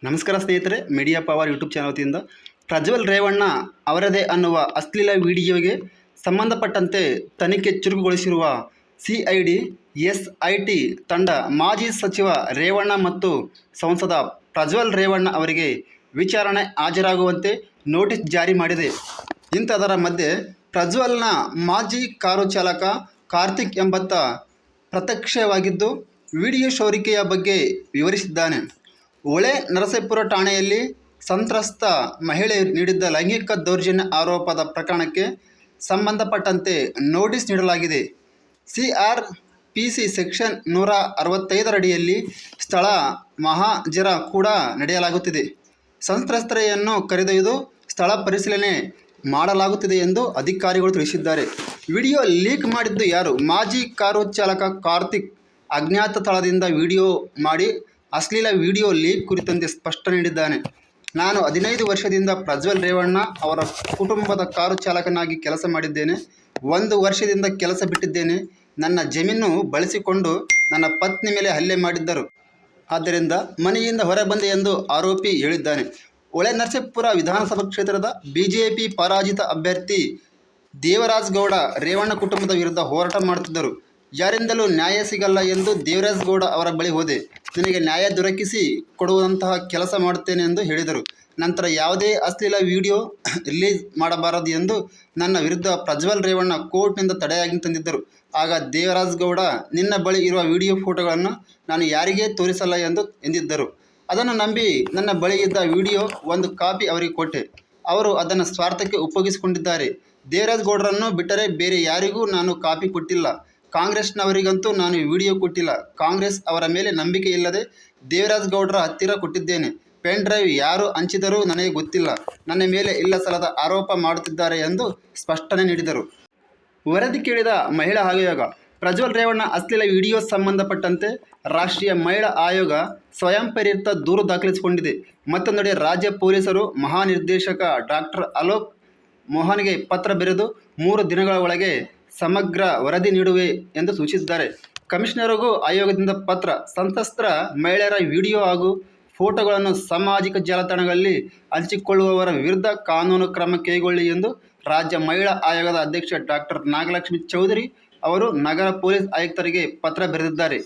ನಮಸ್ಕಾರ ಸ್ನೇಹಿತರೆ, media power YouTube channel ವತಿಯಿಂದ ಪ್ರಜ್ವಲ್ ರೇವಣ್ಣ ಅವರದೇ ಅನ್ನುವ ಅಶ್ಲೀಲ ವಿಡಿಯೋಗೆ ಸಂಬಂಧಪಟ್ಟಂತೆ ತನಿಖೆ ಚುರುಕುಗೊಳಿಸಿರುವ ಸಿಐಡಿ ಎಸ್ಐಟಿ ತಂಡ ಮಾಜಿ ಸಚಿವ ರೇವಣ್ಣ ಮತ್ತು ಸಂಸದ ಪ್ರಜ್ವಲ್ ರೇವಣ್ಣ ಅವರಿಗೆ ವಿಚಾರಣೆ ಹಾಜರಾಗುವಂತೆ ನೋಟಿಸ್ ಜಾರಿ ಮಾಡಿದೆ. ಇಂಥದರ ಮಧ್ಯೆ ಪ್ರಜ್ವಲ್ನ ಮಾಜಿ ಕಾರು ಚಾಲಕ ಕಾರ್ತಿಕ್ ಎಂಬತ್ತ ಪ್ರತ್ಯಕ್ಷವಾಗಿದ್ದು ವಿಡಿಯೋ ಸೋರಿಕೆಯ ಬಗ್ಗೆ ವಿವರಿಸಿದ್ದಾನೆ. ಹೊಳೆ ನರಸೀಪುರ ಠಾಣೆಯಲ್ಲಿ ಸಂತ್ರಸ್ತ ಮಹಿಳೆ ನೀಡಿದ್ದ ಲೈಂಗಿಕ ದೌರ್ಜನ್ಯ ಆರೋಪದ ಪ್ರಕರಣಕ್ಕೆ ಸಂಬಂಧಪಟ್ಟಂತೆ ನೋಟಿಸ್ ನೀಡಲಾಗಿದೆ. ಸಿಆರ್ಪಿಸಿ ಸೆಕ್ಷನ್ 165 ಅಡಿಯಲ್ಲಿ ಸ್ಥಳ ಮಹಾಜರ ಕೂಡ ನಡೆಯಲಾಗುತ್ತಿದೆ. ಸಂತ್ರಸ್ತೆಯನ್ನು ಕರೆದೊಯ್ದು ಸ್ಥಳ ಪರಿಶೀಲನೆ ಮಾಡಲಾಗುತ್ತಿದೆ ಎಂದು ಅಧಿಕಾರಿಗಳು ತಿಳಿಸಿದ್ದಾರೆ. ವಿಡಿಯೋ ಲೀಕ್ ಮಾಡಿದ್ದು ಯಾರು? ಮಾಜಿ ಕಾರು ಚಾಲಕ ಕಾರ್ತಿಕ್ ಅಜ್ಞಾತ ಸ್ಥಳದಿಂದ ವಿಡಿಯೋ ಮಾಡಿ ಅಶ್ಲೀಲ ವಿಡಿಯೋ ಲೀಕ್ ಕುರಿತಂತೆ ಸ್ಪಷ್ಟನೆ ನೀಡಿದ್ದಾನೆ. ನಾನು 15 ವರ್ಷದಿಂದ ಪ್ರಜ್ವಲ್ ರೇವಣ್ಣ ಅವರ ಕುಟುಂಬದ ಕಾರು ಚಾಲಕನಾಗಿ ಕೆಲಸ ಮಾಡಿದ್ದೇನೆ. 1 ವರ್ಷದಿಂದ ಕೆಲಸ ಬಿಟ್ಟಿದ್ದೇನೆ. ನನ್ನ ಜಮೀನು ಬಳಸಿಕೊಂಡು ನನ್ನ ಪತ್ನಿ ಮೇಲೆ ಹಲ್ಲೆ ಮಾಡಿದ್ದರು. ಆದ್ದರಿಂದ ಮನೆಯಿಂದ ಹೊರಬಂದೆ ಎಂದು ಆರೋಪಿ ಹೇಳಿದ್ದಾನೆ. ಹೊಳೆ ನರಸೀಪುರ ವಿಧಾನಸಭಾ ಕ್ಷೇತ್ರದ ಬಿಜೆಪಿ ಪರಾಜಿತ ಅಭ್ಯರ್ಥಿ ದೇವರಾಜ್ ಗೌಡ ರೇವಣ್ಣ ಕುಟುಂಬದ ವಿರುದ್ಧ ಹೋರಾಟ ಮಾಡುತ್ತಿದ್ದರು. ಯಾರಿಂದಲೂ ನ್ಯಾಯ ಸಿಗಲ್ಲ ಎಂದು ದೇವರಾಜ್ ಗೌಡ ಅವರ ಬಳಿ ಹೋದೆ. ನನಗೆ ನ್ಯಾಯ ದೊರಕಿಸಿ ಕೊಡುವಂತಹ ಕೆಲಸ ಮಾಡುತ್ತೇನೆ ಎಂದು ಹೇಳಿದರು. ನಂತರ ಯಾವುದೇ ಅಶ್ಲೀಲ ವಿಡಿಯೋ ರಿಲೀಸ್ ಮಾಡಬಾರದು ಎಂದು ನನ್ನ ವಿರುದ್ಧ ಪ್ರಜ್ವಲ್ ರೇವಣ್ಣ ಕೋರ್ಟ್ನಿಂದ ತಡೆಯಾಜ್ಞೆ ತಂದಿದ್ದರು. ಆಗ ದೇವರಾಜ್ ಗೌಡ, ನಿನ್ನ ಬಳಿ ಇರುವ ವಿಡಿಯೋ ಫೋಟೋಗಳನ್ನು ನಾನು ಯಾರಿಗೇ ತೋರಿಸಲ್ಲ ಎಂದಿದ್ದರು. ಅದನ್ನು ನಂಬಿ ನನ್ನ ಬಳಿ ಇದ್ದ ವಿಡಿಯೋ ಒಂದು ಕಾಪಿ ಅವರಿಗೆ ಕೊಟ್ಟೆ. ಅವರು ಅದನ್ನು ಸ್ವಾರ್ಥಕ್ಕೆ ಉಪಯೋಗಿಸಿಕೊಂಡಿದ್ದಾರೆ. ದೇವರಾಜ್ ಗೌಡರನ್ನು ಬಿಟ್ಟರೆ ಬೇರೆ ಯಾರಿಗೂ ನಾನು ಕಾಪಿ ಕೊಟ್ಟಿಲ್ಲ. ಕಾಂಗ್ರೆಸ್ನವರಿಗಂತೂ ನಾನು ವಿಡಿಯೋ ಕೊಟ್ಟಿಲ್ಲ. ಕಾಂಗ್ರೆಸ್ ಅವರ ಮೇಲೆ ನಂಬಿಕೆ ಇಲ್ಲದೆ ದೇವರಾಜ್ ಗೌಡರ ಹತ್ತಿರ ಕೊಟ್ಟಿದ್ದೇನೆ. ಪೆನ್ ಡ್ರೈವ್ ಯಾರು ಹಂಚಿದರೂ ನನಗೆ ಗೊತ್ತಿಲ್ಲ. ನನ್ನ ಮೇಲೆ ಇಲ್ಲಸಲ್ಲದ ಆರೋಪ ಮಾಡುತ್ತಿದ್ದಾರೆ ಎಂದು ಸ್ಪಷ್ಟನೆ ನೀಡಿದರು. ವರದಿ ಕೇಳಿದ ಮಹಿಳಾ ಆಯೋಗ ಪ್ರಜ್ವಲ್ ರೇವಣ್ಣ ಅಶ್ಲೀಲ ವಿಡಿಯೋ ಸಂಬಂಧಪಟ್ಟಂತೆ ರಾಷ್ಟ್ರೀಯ ಮಹಿಳಾ ಆಯೋಗ ಸ್ವಯಂ ಪ್ರೇರಿತ ದೂರು ದಾಖಲಿಸಿಕೊಂಡಿದೆ. ಮತ್ತೊಂದೆಡೆ ರಾಜ್ಯ ಪೊಲೀಸರು ಮಹಾನಿರ್ದೇಶಕ ಡಾಕ್ಟರ್ ಅಲೋಕ್ ಮೋಹನ್ಗೆ ಪತ್ರ ಬರೆದು 3 ದಿನಗಳ ಒಳಗೆ ಸಮಗ್ರ ವರದಿ ನೀಡುವೆ ಎಂದು ಸೂಚಿಸಿದ್ದಾರೆ. ಕಮಿಷನರ್ಗೂ ಆಯೋಗದಿಂದ ಪತ್ರ. ಸಂತ್ರಸ್ತ ಮಹಿಳೆಯರ ವಿಡಿಯೋ ಹಾಗೂ ಫೋಟೋಗಳನ್ನು ಸಾಮಾಜಿಕ ಜಾಲತಾಣಗಳಲ್ಲಿ ಹಂಚಿಕೊಳ್ಳುವವರ ವಿರುದ್ಧ ಕಾನೂನು ಕ್ರಮ ಕೈಗೊಳ್ಳಿ ಎಂದು ರಾಜ್ಯ ಮಹಿಳಾ ಆಯೋಗದ ಅಧ್ಯಕ್ಷ ಡಾಕ್ಟರ್ ನಾಗಲಕ್ಷ್ಮಿ ಚೌಧರಿ ಅವರು ನಗರ ಪೊಲೀಸ್ ಆಯುಕ್ತರಿಗೆ ಪತ್ರ ಬರೆದಿದ್ದಾರೆ.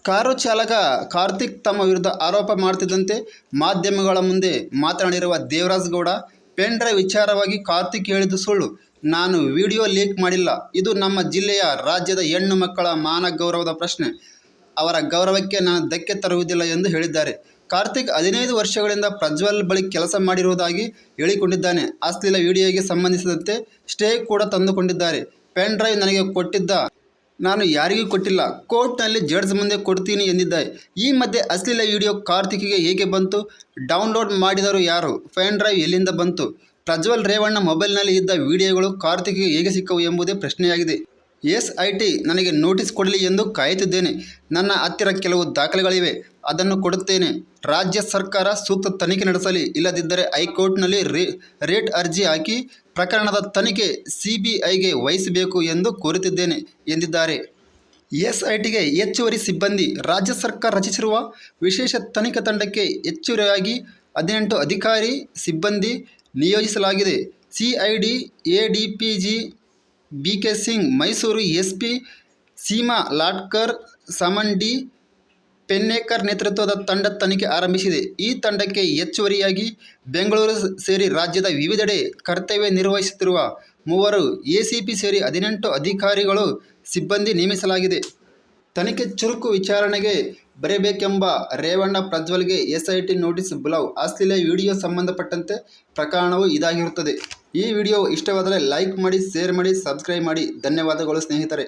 ಕಾರು ಚಾಲಕ ಕಾರ್ತಿಕ್ ತಮ್ಮ ವಿರುದ್ಧ ಆರೋಪ ಮಾಡುತ್ತಿದ್ದಂತೆ ಮಾಧ್ಯಮಗಳ ಮುಂದೆ ಮಾತನಾಡಿರುವ ದೇವರಾಜ್ ಗೌಡ, ಪೆನ್ ಡ್ರೈವ್ ವಿಚಾರವಾಗಿ ಕಾರ್ತಿಕ್ ಹೇಳಿದ್ದು ಸುಳ್ಳು. ನಾನು ವಿಡಿಯೋ ಲೀಕ್ ಮಾಡಿಲ್ಲ. ಇದು ನಮ್ಮ ಜಿಲ್ಲೆಯ, ರಾಜ್ಯದ ಹೆಣ್ಣು ಮಕ್ಕಳ ಮಾನ ಗೌರವದ ಪ್ರಶ್ನೆ. ಅವರ ಗೌರವಕ್ಕೆ ನಾನು ಧಕ್ಕೆ ತರುವುದಿಲ್ಲ ಎಂದು ಹೇಳಿದ್ದಾರೆ. ಕಾರ್ತಿಕ್ 15 ವರ್ಷಗಳಿಂದ ಪ್ರಜ್ವಲ್ ಬಳಿ ಕೆಲಸ ಮಾಡಿರುವುದಾಗಿ ಹೇಳಿಕೊಂಡಿದ್ದಾನೆ. ಅಶ್ಲೀಲ ವಿಡಿಯೋಗೆ ಸಂಬಂಧಿಸಿದಂತೆ ಸ್ಟೇ ಕೂಡ ತಂದುಕೊಂಡಿದ್ದಾರೆ. ಪೆನ್ ಡ್ರೈವ್ ನನಗೆ ಕೊಟ್ಟಿದ್ದ, ನಾನು ಯಾರಿಗೂ ಕೊಟ್ಟಿಲ್ಲ. ಕೋರ್ಟ್ನಲ್ಲಿ ಜಡ್ಜ್ ಮುಂದೆ ಕೊಡ್ತೀನಿ ಎಂದಿದ್ದೆ. ಈ ಮಧ್ಯೆ ಅಶ್ಲೀಲ ವಿಡಿಯೋ ಕಾರ್ತಿಕ್ಗೆ ಹೇಗೆ ಬಂತು? ಡೌನ್ಲೋಡ್ ಮಾಡಿದರು ಯಾರು? ಪೆನ್ ಡ್ರೈವ್ ಎಲ್ಲಿಂದ ಬಂತು? ಪ್ರಜ್ವಲ್ ರೇವಣ್ಣ ಮೊಬೈಲ್ನಲ್ಲಿ ಇದ್ದ ವಿಡಿಯೋಗಳು ಕಾರ್ತಿಕ್ಗೆ ಹೇಗೆ ಸಿಕ್ಕವು ಎಂಬುದೇ ಪ್ರಶ್ನೆಯಾಗಿದೆ. ಎಸ್ಐಟಿ ನನಗೆ ನೋಟಿಸ್ ಕೊಡಲಿ ಎಂದು ಕಾಯುತ್ತಿದ್ದೇನೆ. ನನ್ನ ಹತ್ತಿರ ಕೆಲವು ದಾಖಲೆಗಳಿವೆ, ಅದನ್ನು ಕೊಡುತ್ತೇನೆ. ರಾಜ್ಯ ಸರ್ಕಾರ ಸೂಕ್ತ ತನಿಖೆ ನಡೆಸಲಿ. ಇಲ್ಲದಿದ್ದರೆ ಹೈಕೋರ್ಟ್ನಲ್ಲಿ ರೇಟ್ ಅರ್ಜಿ ಹಾಕಿ ಪ್ರಕರಣದ ತನಿಖೆ ಸಿಬಿಐಗೆ ವಹಿಸಬೇಕು ಎಂದು ಕೋರುತ್ತಿದ್ದೇನೆ ಎಂದಿದ್ದಾರೆ. ಎಸ್ಐಟಿಗೆ ಹೆಚ್ಚುವರಿ ಸಿಬ್ಬಂದಿ. ರಾಜ್ಯ ಸರ್ಕಾರ ರಚಿಸಿರುವ ವಿಶೇಷ ತನಿಖಾ ತಂಡಕ್ಕೆ ಹೆಚ್ಚುವರಿಯಾಗಿ 18 ಅಧಿಕಾರಿ ಸಿಬ್ಬಂದಿ ನಿಯೋಜಿಸಲಾಗಿದೆ. CID ADGP B K Singh, Mysuru SP Seema Latkar, Suman D Pennekar ನೇತೃತ್ವದ ತಂಡ ತನಿಖೆ ಆರಂಭಿಸಿದೆ. ಈ ತಂಡಕ್ಕೆ ಹೆಚ್ಚುವರಿಯಾಗಿ ಬೆಂಗಳೂರು ಸೇರಿ ರಾಜ್ಯದ ವಿವಿಧೆಡೆ ಕರ್ತವ್ಯ ನಿರ್ವಹಿಸುತ್ತಿರುವ 3 ಎಸಿಪಿ ಸೇರಿ 18 ಅಧಿಕಾರಿಗಳು ಸಿಬ್ಬಂದಿ ನೇಮಿಸಲಾಗಿದೆ. ತನಿಖೆ ಚುರುಕು. ವಿಚಾರಣೆಗೆ ಬರಬೇಕೆಂಬ ರೇವಣ್ಣ ಪ್ರಜ್ವಲ್ಗೆ ಎಸ್ಐಟಿ ನೋಟಿಸ್ ಬುಲಾವ್. ಅಶ್ಲೀಲ ವಿಡಿಯೋ ಸಂಬಂಧಪಟ್ಟಂತೆ ಪ್ರಕರಣವು ಇದಾಗಿರುತ್ತದೆ. ಈ ವಿಡಿಯೋ ಇಷ್ಟವಾದರೆ ಲೈಕ್ ಮಾಡಿ, ಶೇರ್ ಮಾಡಿ, ಸಬ್ಸ್ಕ್ರೈಬ್ ಮಾಡಿ. ಧನ್ಯವಾದಗಳು ಸ್ನೇಹಿತರೆ.